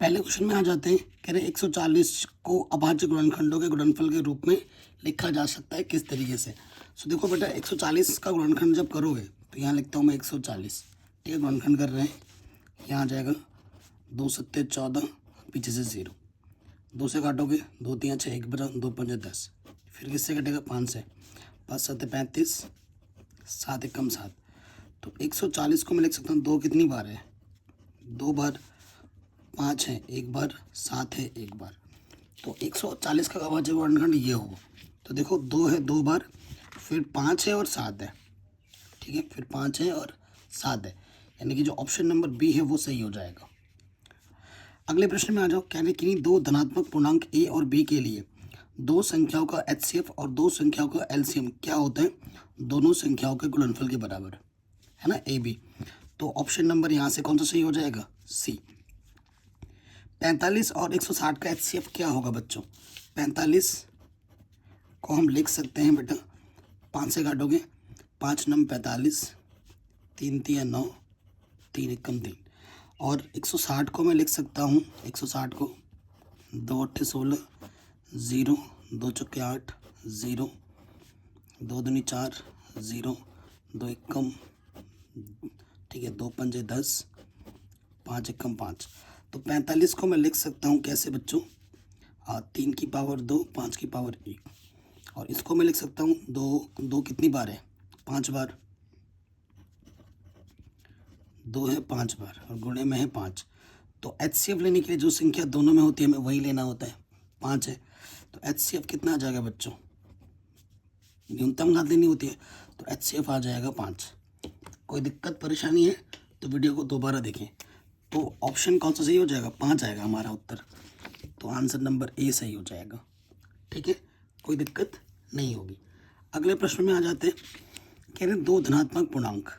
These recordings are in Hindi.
पहले क्वेश्चन में आ जाते हैं। कह रहे 140 को अभाज्य गुणनखंडों के गुणनफल के रूप में लिखा जा सकता है किस तरीके से। सो देखो बेटा 140 का गुणनखंड जब करोगे तो यहाँ लिखता हूँ मैं 140, ठीक है। गुणनखंड कर रहे हैं, यहाँ आ जाएगा 2 सत्ते 14, पीछे से 0, 2 से काटोगे 2 3 6 1 बचा, 2 5 10, फिर किससे कटेगा 5 से, 5 7 35, 7 1 7। तो 140 को मैं लिख सकता हूँ 2 कितनी बार है, 2 बार, 5 है 1 बार, 7 है 1 बार। तो 140 का अभाज्य गुणनखंड ये हो। तो देखो 2 है 2 बार, फिर 5 है और 7 है, ठीक है, फिर 5 है और 7 है, यानी कि जो ऑप्शन नंबर बी है वो सही हो जाएगा। अगले प्रश्न में आ जाओ। कह रहे कि दो धनात्मक पूर्णांक ए और बी के लिए दो संख्याओं का एचसीएफ और दो संख्याओं का एलसीएम क्या होता है, दोनों संख्याओं के गुणनफल के बराबर, है ना, ए बी। तो ऑप्शन नंबर यहाँ से कौन सा सही हो जाएगा, सी। 45 और 160 का एचसीएफ क्या होगा बच्चों। 45 को हम लिख सकते हैं बेटा, 5 से काटोगे, 5 9 45, 3 3 9, 3 1 3। और 160 को मैं लिख सकता हूँ, 160 को 2 8 16, 0 2 चौके 8, 0 2 दूनी 4, 0 2 1 कम, ठीक है, 2 5 10, 5 1 5। तो 45 को मैं लिख सकता हूँ कैसे बच्चों, 3 की पावर 2, 5 की पावर 1। और इसको मैं लिख सकता हूँ 2 कितनी बार है, 5 बार, 2 है 5 बार और गुणे में है 5। तो एचसीएफ लेने के लिए जो संख्या दोनों में होती है हमें वही लेना होता है, 5 है। तो एचसीएफ कितना आ जाएगा बच्चों, न्यूनतम घात लेनी होती है, तो एचसीएफ आ जाएगा 5। कोई दिक्कत परेशानी है तो वीडियो को दोबारा देखें। तो ऑप्शन कौन सा सही हो जाएगा, 5 आएगा हमारा उत्तर। तो आंसर नंबर ए सही हो जाएगा, ठीक है, कोई दिक्कत नहीं होगी। अगले प्रश्न में आ जाते हैं। कह रहे दो धनात्मक पूर्णांक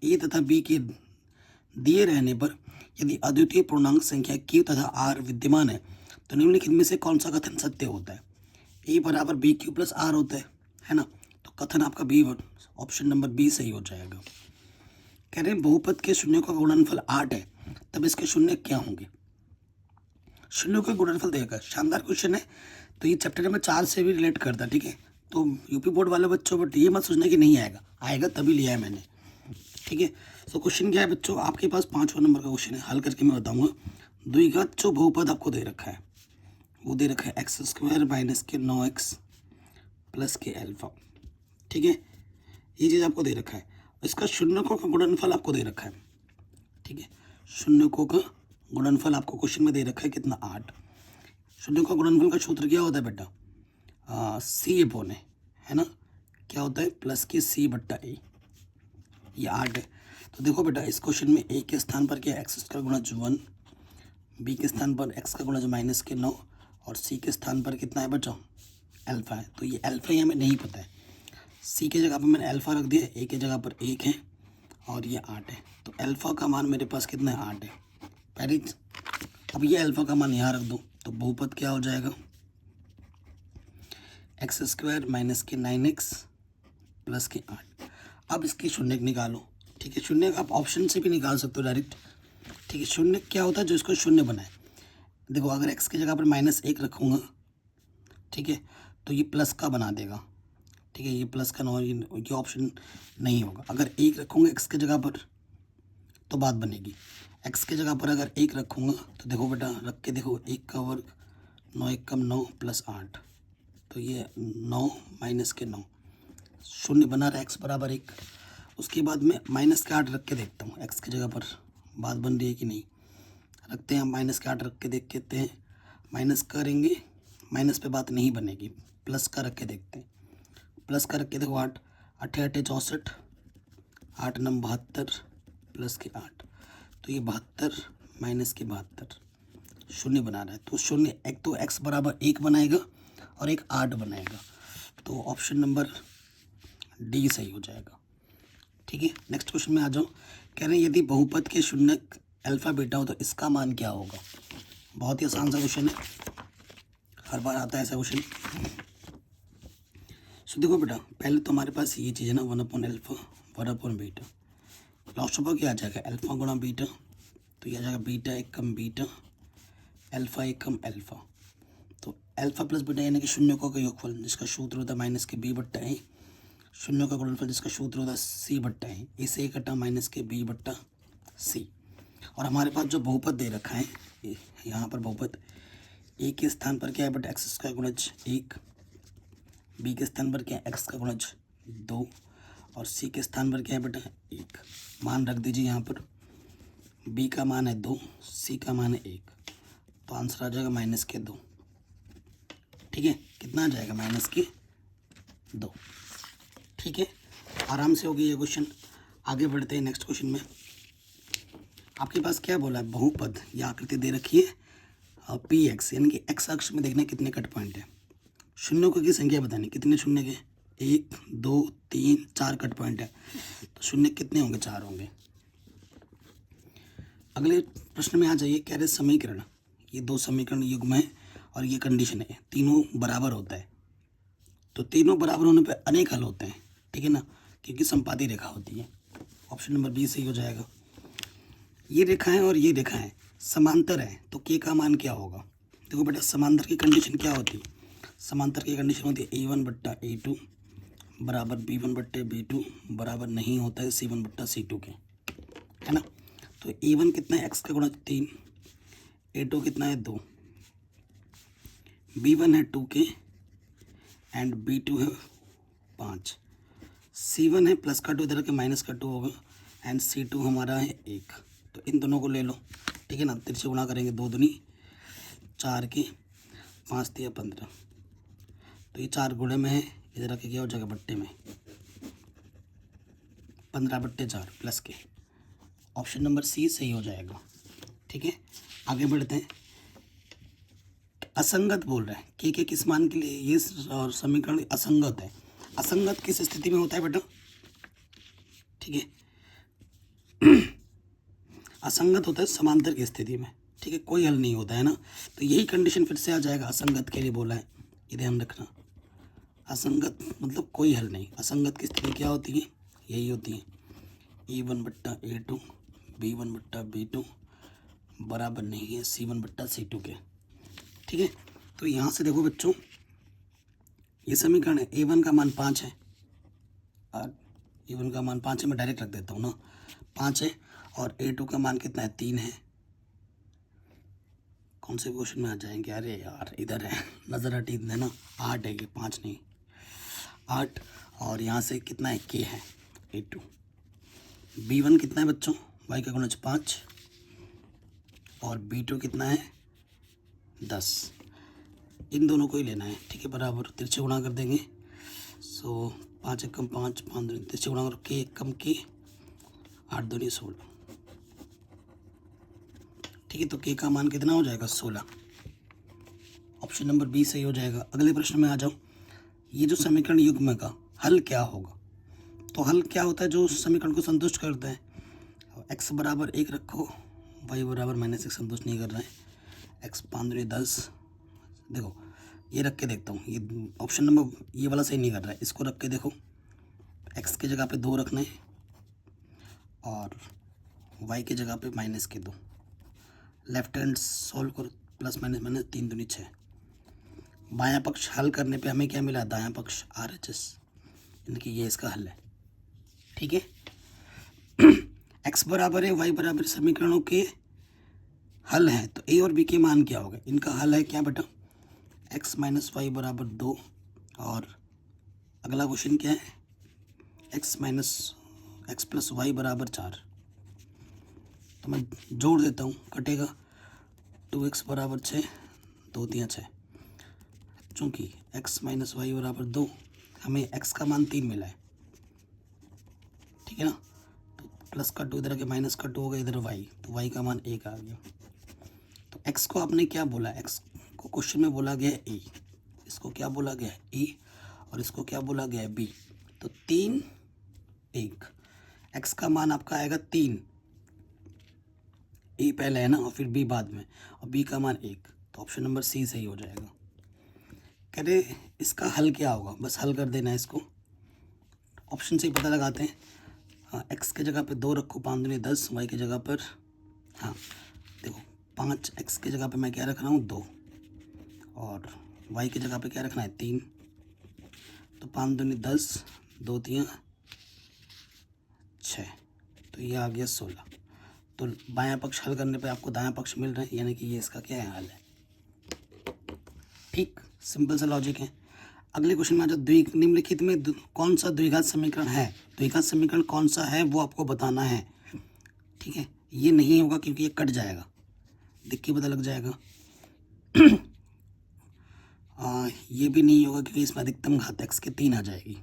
ए तथा बी के दिए रहने पर यदि अद्वितीय पूर्णांक संख्या क्यू तथा आर विद्यमान है तो निम्नलिखित में से कौन सा कथन सत्य होता है। ए बराबर बी क्यू प्लस आर होता है ना। तो कथन आपका बी, ऑप्शन नंबर बी सही हो जाएगा। कह रहे हैं बहुपद के शून्यों का गुणनफल 8 है, तब इसके शून्य क्या होंगे। शून्यों का गुणनफल देगा, शानदार क्वेश्चन है। तो ये चैप्टर नंबर 4 से भी रिलेट करता है, ठीक है। तो यूपी बोर्ड वाले बच्चों बट ये मत सोचना कि नहीं आएगा, आएगा तभी लिया है मैंने, ठीक है। तो क्वेश्चन क्या है बच्चों, आपके पास 5वां नंबर का क्वेश्चन है, हल करके मैं बताऊंगा। द्विघात जो बहुपद आपको दे रखा है वो दे रखा है x² माइनस के 9x प्लस के अल्फा, ठीक है, ये चीज़ आपको दे रखा है। इसका शून्यकों का गुणनफल आपको दे रखा है, ठीक है। शून्यकों का गुणनफल आपको क्वेश्चन में दे रखा है कितना, 8। शून्यकों का गुणनफल का सूत्र क्या होता है बेटा, सी अपॉन है ना, क्या होता है, प्लस के सी बट्टा ए, ये 8 है। तो देखो बेटा इस क्वेश्चन में ए के स्थान पर क्या है, एक्स का गुणज 1, बी के स्थान पर एक्स का गुणज माइनस के 9 और सी के स्थान पर कितना है बच्चों, अल्फा है। तो ये अल्फा ही हमें नहीं पता है, सी की जगह पर मैंने अल्फा रख दिया, ए की जगह पर 1 है और ये 8 है। तो अल्फा का मान मेरे पास कितना है, 8 है पहले। अब ये अल्फा का मान यहाँ रख दो तो बहुपद क्या हो जाएगा, x² माइनस के 9x प्लस के 8। अब इसके शून्य निकालो, ठीक है। शून्य आप ऑप्शन से भी निकाल सकते हो डायरेक्ट, ठीक है। शून्य क्या होता है, जो इसको शून्य बनाए। देखो अगर x की जगह पर -1 रखूँगा, ठीक है, तो ये प्लस का बना देगा, ठीक है, ये प्लस का नो, ये ऑप्शन नहीं होगा। अगर 1 रखूँगा x की जगह पर तो बात बनेगी। x की जगह पर अगर 1 रखूँगा तो देखो बेटा रख के देखो, 1 का वर्ग 9 1 कम 9 प्लस 8, तो ये 9 माइनस के 9, शून्य बना रहा है x बराबर 1। उसके बाद में माइनस के 8 रख के देखता हूँ x की जगह पर, बात बन रही है कि नहीं, रखते हैं हम माइनस के 8 रख के देख लेते हैं। माइनस करेंगे, माइनस पे बात नहीं बनेगी, प्लस का रख के देखते हैं। प्लस का रख के देखो, 8 8 8 64, 8 9 72 प्लस के 8, तो ये 72 माइनस के 72, शून्य बना रहा है। तो शून्य एक तो x बराबर 1 बनाएगा और एक 8 बनाएगा, तो ऑप्शन नंबर डी सही हो जाएगा, ठीक है। नेक्स्ट क्वेश्चन में आ जाओ। कह रहे हैं यदि बहुपद के शून्य अल्फा बीटा हो तो इसका मान क्या होगा। बहुत ही आसान सा क्वेश्चन है, हर बार आता है ऐसा क्वेश्चन। सो देखो बेटा पहले तो हमारे पास ये चीज़ है ना, 1/अल्फा 1/बीटा, लॉस्ट ऑफ क्या आ जाएगा, अल्फा गुणा बीटा, तो ये आ जाएगा बीटा 1 कम बीटा अल्फा ए कम अल्फा, तो अल्फा प्लस बीटा यानी कि शून्यों का योगफल जिसका सूत्र होता है माइनस के बी बट्टा ए, शून्यों का गुणनफल जिसका सूत्र होता है सी बट्टा ए, इसे ए कटा माइनस के बी बट्टा सी। और हमारे पास जो बहुपद दे रखा है यहाँ पर बहुपद ए के स्थान पर क्या है बट एक्स का गुणज 1, बी के स्थान पर क्या है एक्स का गुणज 2 और सी के स्थान पर क्या है बेटा 1। मान रख दीजिए यहाँ पर, बी का मान है 2, सी का मान है 1, तो आंसर आ जाएगा माइनस के 2। ठीक है, कितना आ जाएगा माइनस के 2। ठीक है, आराम से हो गया ये क्वेश्चन। आगे बढ़ते हैं नेक्स्ट क्वेश्चन में। आपके पास क्या बोला है, बहुपद या आकृति दे रखी है पी एक्स, यानी कि एक्स अक्ष में देखना कितने कट पॉइंट है, शून्यों की संख्या बतानी, कितने शून्य के 1 2 3 4 कट पॉइंट है, तो शून्य कितने होंगे, 4 होंगे। अगले प्रश्न में आ जाइए, कह रहे समीकरण, ये दो समीकरण युग्म है और ये कंडीशन है तीनों बराबर होता है, तो तीनों बराबर होने पे अनेक हल होते हैं, ठीक है ना, क्योंकि संपाती रेखा होती है। ऑप्शन नंबर बी सही हो जाएगा। ये रेखाएं और ये रेखाएं समांतर है, तो के का मान क्या होगा। देखो बेटा, समांतर की कंडीशन क्या होती है, समांतर की कंडीशन होती है A1 बट्टा A2 बराबर B1 बट्टे B2 बराबर नहीं होता है C1 बट्टा C2 के, है ना। तो A1 कितना है, एक्स का गुणज 3, A2 कितना है 2, B1 है 2 के एंड B2 है 5, C1 है प्लस का 2 इधर के माइनस का 2 होगा एंड C2 हमारा है 1। तो इन दोनों को ले लो, ठीक है ना, तिरछे गुणा करेंगे, 2 दूनी 4 के 5 दिया 15, तो ये 4 गुणे में है, इधर आके क्या हो जाएगा बट्टे में, 15 बट्टे 4 प्लस के। ऑप्शन नंबर सी सही हो जाएगा। ठीक है, आगे बढ़ते हैं। असंगत बोल रहे हैं के किस मान के लिए, ये समीकरण असंगत है। असंगत किस स्थिति में होता है बेटा, ठीक है, असंगत होता है समांतर की स्थिति में, ठीक है, कोई हल नहीं होता है ना, तो यही कंडीशन फिर से आ जाएगा, असंगत के लिए बोला है, ये ध्यान रखना। असंगत मतलब कोई हल नहीं, असंगत की स्थिति क्या होती है, यही होती है A1 बट्टा A2 B1 बट्टा B2 बराबर नहीं है C1 बट्टा C2 के। ठीक है, तो यहाँ से देखो बच्चों, ये समीकरण है, A1 का मान 5 है और A1 का मान 5 है, मैं डायरेक्ट रख देता हूँ ना, 5 है, और A2 का मान कितना है, 3 है। कौन से क्वेश्चन में आ जाएंगे, अरे यार इधर है, नज़र हटी देना, 8 है, ये 5 नहीं, 8, और यहाँ से कितना है, के है A2, B1 कितना है बच्चों, y का गुणज 5 और B2 कितना है 10, इन दोनों को ही लेना है, ठीक है, बराबर तिरछे गुणा कर देंगे। सो 5 एकम 5, 5 दूनी तिरछे गुणा करो, के एकम के 8 दूनी 16, ठीक है, तो के का मान कितना हो जाएगा 16। ऑप्शन नंबर बी सही हो जाएगा। अगले प्रश्न में आ जाओ, ये जो समीकरण युग्म का हल क्या होगा, तो हल क्या होता है, जो समीकरण को संतुष्ट करता है। एक्स बराबर 1 रखो, वाई बराबर -1 संतुष्ट नहीं कर रहा है, एक्स 5 दूनी 10, देखो ये रख के देखता हूँ, ये ऑप्शन नंबर ये वाला सही नहीं कर रहा है, इसको रख के देखो, एक्स की जगह पे 2 रखना है और वाई की जगह पे -2, लेफ्ट हैंड सॉल्व करो, प्लस माइनस 3 दूनी 6, बायां पक्ष हल करने पे हमें क्या मिला, दायां पक्ष RHS, यानी कि ये इसका हल है। ठीक है, एक्स बराबर है वाई बराबर समीकरणों के हल हैं, तो ए और बी के मान क्या होगा, इनका हल है क्या बेटा, एक्स माइनस वाई बराबर 2, और अगला क्वेश्चन क्या है, एक्स प्लस वाई बराबर 4, तो मैं जोड़ देता हूँ, कटेगा 2x बराबर 6, 2 3 6, चूँकि x माइनस वाई बराबर 2, हमें x का मान 3 मिला है, ठीक है ना, तो प्लस का 2 इधर आके माइनस का 2 हो गया, इधर y, तो y का मान 1 आ गया। तो x को आपने क्या बोला, x को क्वेश्चन में बोला गया है e, इसको क्या बोला गया है e, और इसको क्या बोला गया है b, तो 3 1, x का मान आपका आएगा 3, ए पहले है ना और फिर बी बाद में, और बी का मान 1, तो ऑप्शन नंबर सी सही हो जाएगा। कह रहे इसका हल क्या होगा, बस हल कर देना है इसको, ऑप्शन से ही पता लगाते हैं। हाँ, एक्स की जगह पे 2 रखो, 5 दूनी 10, वाई की जगह पर, हाँ देखो 5x की जगह पे मैं क्या रख रहा हूँ 2, और y की जगह पे क्या रखना है 3, तो 5 दूनी 10, 2 3 6, तो ये आ गया 16। तो बायां पक्ष हल करने पे आपको दायां पक्ष मिल रहा है, यानी कि ये इसका क्या है हल है। ठीक, सिंपल सा लॉजिक है। अगले क्वेश्चन में आ जाओ, निम्नलिखित में कौन सा द्विघात समीकरण है, द्विघात समीकरण कौन सा है वो आपको बताना है। ठीक है, ये नहीं होगा क्योंकि ये कट जाएगा, देख के पता लग जाएगा। ये भी नहीं होगा क्योंकि इसमें अधिकतम घात x के 3 आ जाएगी।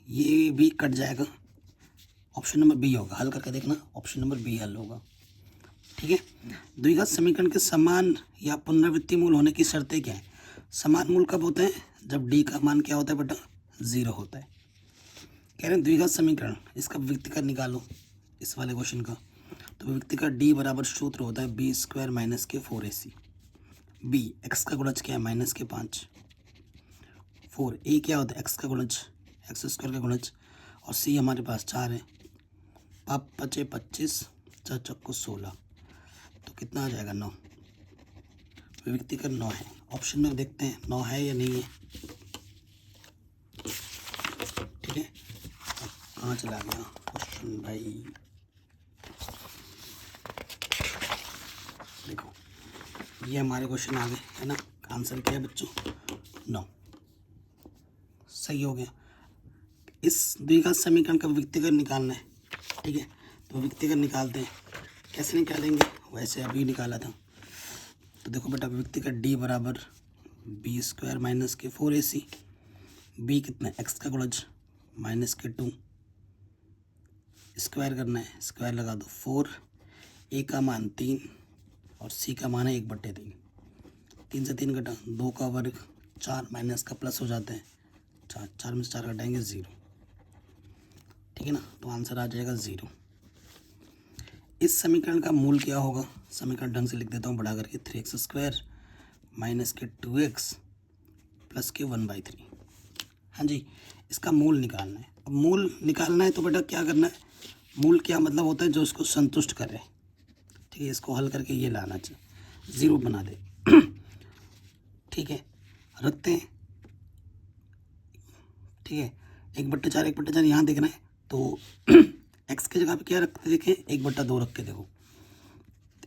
ये भी कट जाएगा, ऑप्शन नंबर बी होगा, हल करके देखना, ऑप्शन नंबर बी हल होगा। ठीक है, द्विघात समीकरण के समान या पुनरावृत्ति मूल होने की शर्तें क्या है। समान मूल कब होते हैं, जब डी का मान क्या होता है बेटा 0 होता है। कह रहे हैं द्विघात समीकरण, इसका व्यक्तिकर निकालो, इस वाले क्वेश्चन का। तो व्यक्तिकर डी बराबर सूत्र होता है बी स्क्वायर माइनस के 4ac। बी एक्स का गुणज क्या है माइनस के 5, 4 ए क्या होता है एक्स का गुणज, एक्स स्क्वायर का गुणज, और सी हमारे पास 4 है। 5 5 25, 4 चक्को 16, तो कितना आ जाएगा 9। व्यक्तिकर 9 है, ऑप्शन में देखते हैं 9 है या नहीं है। ठीक है, कहाँ चला गया क्वेश्चन भाई, देखो ये हमारे क्वेश्चन आ गए है ना। आंसर क्या है बच्चों 9, सही हो गया। इस द्विघात समीकरण का व्यक्तिकर निकालना है। ठीक है, तो व्यक्तिकर निकालते हैं, कैसे निकालेंगे, वैसे अभी निकाला था। तो देखो बेटा, व्यक्तिकर डी बराबर बी स्क्वायर माइनस के 4ac, बी कितना एक्स का गुणज माइनस के 2, स्क्वायर करना है, स्क्वायर लगा दो 4, ए का मान 3 और सी का मान है 1/3, 3 से 3 घटा, 2 का वर्ग 4 माइनस का प्लस हो जाता है 4, 4 में से 4 घटाएंगे 0। ठीक है ना, तो आंसर आ जाएगा 0। इस समीकरण का मूल क्या होगा, समीकरण ढंग से लिख देता हूँ बढ़ा करके, 3x स्क्वायर माइनस के 2x प्लस के 1/3। हाँ जी, इसका मूल निकालना है। अब मूल निकालना है तो बेटा क्या करना है, मूल क्या मतलब होता है जो इसको संतुष्ट करे। ठीक है, इसको हल करके ये लाना चाहिए, 0 बना दे। ठीक है, रखते हैं। ठीक है, 1/4 1/4 यहाँ देखना है, तो x की जगह पे क्या रखते देखें 1/2 रख के देखो,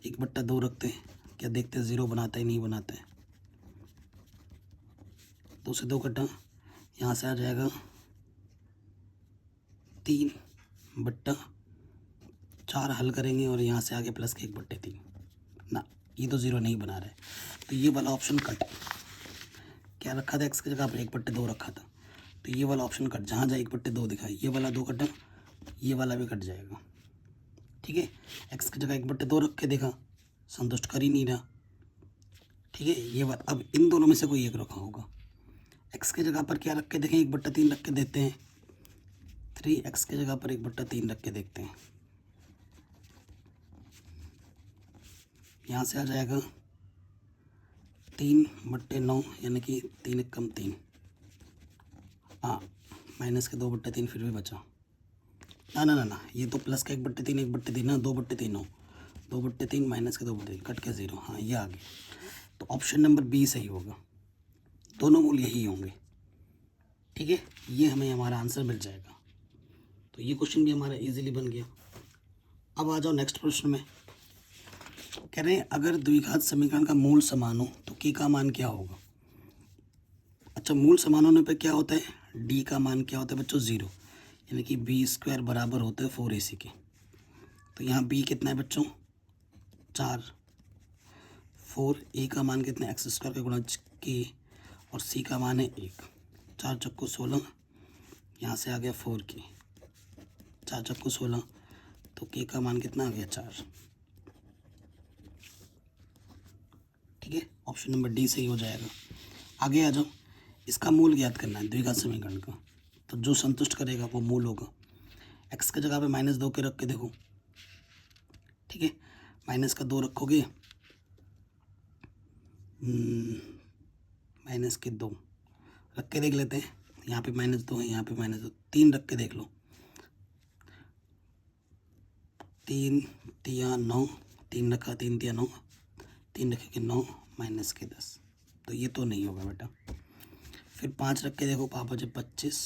1/2 रखते हैं, क्या देखते हैं 0 बनाता है नहीं बनाता है। 2 से 2 कटा, यहाँ से आ जाएगा 3/4, हल करेंगे और यहाँ से आगे प्लस के 1/3 ना, ये तो 0 नहीं बना रहा है, तो ये वाला ऑप्शन कट। क्या रखा था x की जगह पर 1/2 रखा था, तो ये वाला ऑप्शन कट, जहाँ जहाँ 1/2 दिखा ये वाला 2 कटा, ये वाला भी कट जाएगा। ठीक है, x की जगह 1/2 रख के देखा, संतुष्ट कर ही नहीं रहा। ठीक है, ये बात, अब इन दोनों में से कोई एक रखा होगा। x की जगह पर क्या रख के देखें 1/3 रख के देते हैं, 3x की जगह पर 1/3 रख के देखते हैं, यहाँ से आ जाएगा 3/9, यानी कि 3 कम 3, हाँ माइनस के 2/3 फिर भी बचा, ना ना ना ना, ये तो प्लस का 1/3 1/3 ना, 2/3 हो, 2/3 माइनस के 2/3 कट के 0, हाँ ये आ गया। तो ऑप्शन नंबर बी सही होगा, दोनों मूल यही होंगे। ठीक है, ये हमें हमारा आंसर मिल जाएगा। तो ये क्वेश्चन भी हमारा इजीली बन गया। अब आ जाओ नेक्स्ट प्रश्न में, कह रहे हैं अगर द्विघात समीकरण का मूल समान हो तो k का मान क्या होगा। अच्छा, मूल समान होने पे क्या होता है, d का मान क्या होता है बच्चों 0, यानी कि बी स्क्वायर बराबर होता है 4ac के। तो यहाँ b कितना है बच्चों 4, 4 a का मान कितना है एक्स स्क्वायर का गुणज k, और c का मान है 1, 4 चक्को 16, यहाँ से आ गया 4k, 4 चक्को 16, तो k का मान कितना आ गया 4। ठीक है, ऑप्शन नंबर डी सही हो जाएगा। आगे आ जाओ, इसका मूल ज्ञात करना है द्विघात समीकरण का, तो जो संतुष्ट करेगा वो मूल होगा। x की जगह पे -2 के रख के देखो। ठीक है, माइनस का 2 रखोगे, माइनस के 2 रख के देख लेते हैं, यहाँ पे -2 है, यहाँ पे -2, 3 रख के देख लो, 3 तिया 9, 3 रखा 3 तिया 9, 3 रखे के 9 माइनस के 10, तो ये तो नहीं होगा बेटा। फिर 5 रख के देखो पापा जब 25,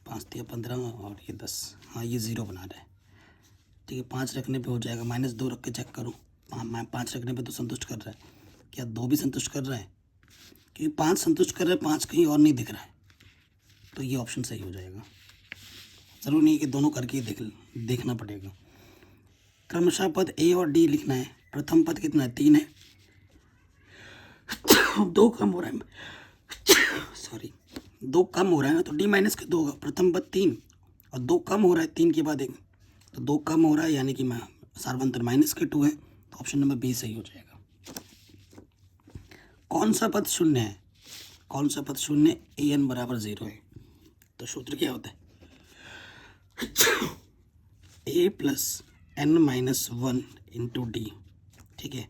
5 तिया 15 और ये 10, हाँ ये 0 बना रहा है। ठीक है, 5 रखने पे हो जाएगा, -2 रख के चेक करो, 5 रखने पे तो संतुष्ट कर रहा है, क्या 2 भी संतुष्ट कर रहा है? क्योंकि 5 संतुष्ट कर रहा है, 5 कहीं और नहीं दिख रहा है, तो ये ऑप्शन सही हो जाएगा। ज़रूर नहीं है कि दोनों करके ही देखना पड़ेगा। क्रमशः पद ए और डी लिखना है। प्रथम पद कितना है? 3 है, 2 कम हो रहा है, सॉरी 2 कम हो रहा है ना, तो डी माइनस के 2 होगा। प्रथम पद 3 और 2 कम हो रहा है 3 के बाद 1, तो 2 कम हो रहा है यानी कि मैं सार्वंतर माइनस के 2 है, तो ऑप्शन नंबर बी सही हो जाएगा। कौन सा पद शून्य है? कौन सा पद शून्य? ए एन बराबर 0 है, तो सूत्र क्या होता है? A plus N minus 1 into D. ठीक है,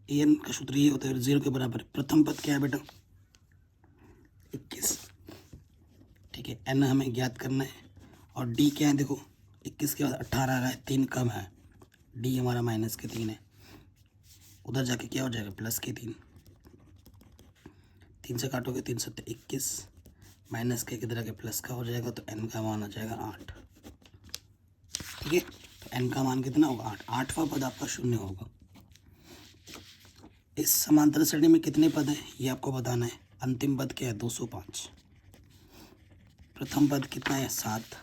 ए एन का सूत्र ये होता है 0 के बराबर। प्रथम पद क्या है बेटा? 21। ठीक है, एन हमें ज्ञात करना है, और डी क्या है? देखो 21 के बाद 18 आ रहा है, 3 कम है, डी हमारा माइनस के 3 है, उधर जाके क्या हो जाएगा? प्लस के 3, 3 से काटोगे 3 7 21, माइनस के किधर आके प्लस का हो जाएगा, तो एन का मान आ जाएगा 8। ठीक है, तो एन का मान कितना होगा? 8। 8वां पद आपका शून्य होगा। इस समांतर श्रेणी में कितने पद हैं ये आपको बताना है। अंतिम पद क्या है? 205। प्रथम पद कितना है? 7।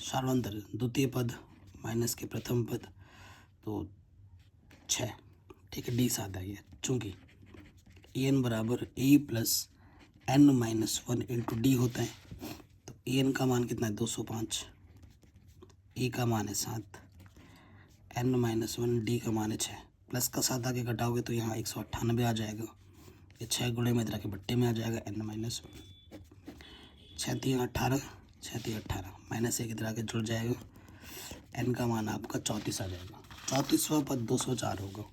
सार्वंतर द्वितीय पद माइनस के प्रथम पद तो 6। ठीक है, डी 7 आ गया, चूँकि ए एन बराबर A plus N minus 1 into D होता है, तो ए एन का मान कितना है? 205, ए का मान है 7, एन माइनस 1, डी का मान है 6। प्लस का 7 आगे घटाओगे तो यहाँ 198 आ जाएगा, ये 6 गुणे में इधर के बट्टे में आ जाएगा, एन माइनस 6 3 18, 6 3 18, माइनस 1 इधर आके जुड़ जाएगा, एन का मान आपका 34 आ जाएगा। 34वां पद 204 होगा,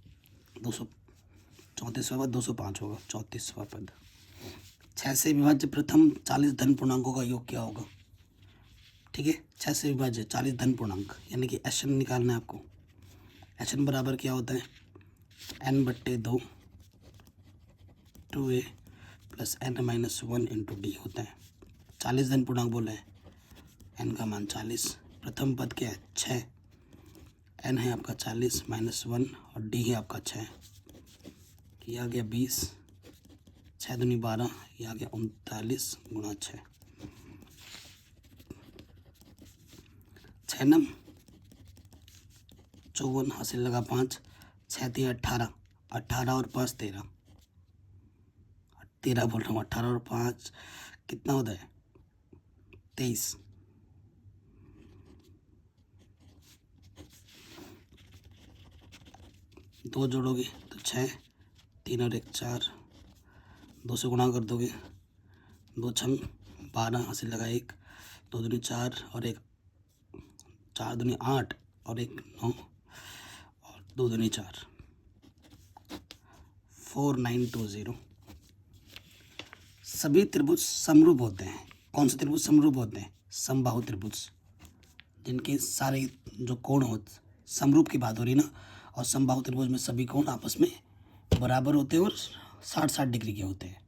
34वां पद 205 होगा, 34वां पद। 6 से विभाज्य प्रथम 40 धन पूर्णांकों का योग क्या होगा? ठीक है, 6 से विभाज्य 40 धन पूर्णांक, यानी कि एच एन निकालना है आपको। एच एन बराबर क्या होता है? एन बट्टे 2 2a plus N minus 1 into D होता है। 40 धन पूर्णांक बोला है, एन का मान 40। प्रथम पद क्या है? 6, एन है आपका 40 माइनस 1 और डी है आपका 6, ये आ गया 20, 6 दूनी 12, ये आ गया 39 गुणा 6, 6 नम 54, हासिल लगा 5, 6 3 18, 18 और 5 13, 13 बोल रहा हूँ, 18 और 5 कितना होता है? 23। दो जोड़ोगे तो 6, 3 और 1 4, 2 से गुणा कर दोगे, 2 छंग 12, हासिल लगा 1, 2 दूनी 4 और 1 4 दूनी 8 और 1 9 और 2 दूनी 4, 4920। सभी त्रिभुज समरूप होते हैं। कौन से त्रिभुज समरूप होते हैं? समबाहु त्रिभुज, जिनके सारे जो कोण हो, समरूप की बात हो रही ना, और समबाहु त्रिभुज में सभी कोण आपस में बराबर होते हैं और 60-60 डिग्री के होते हैं।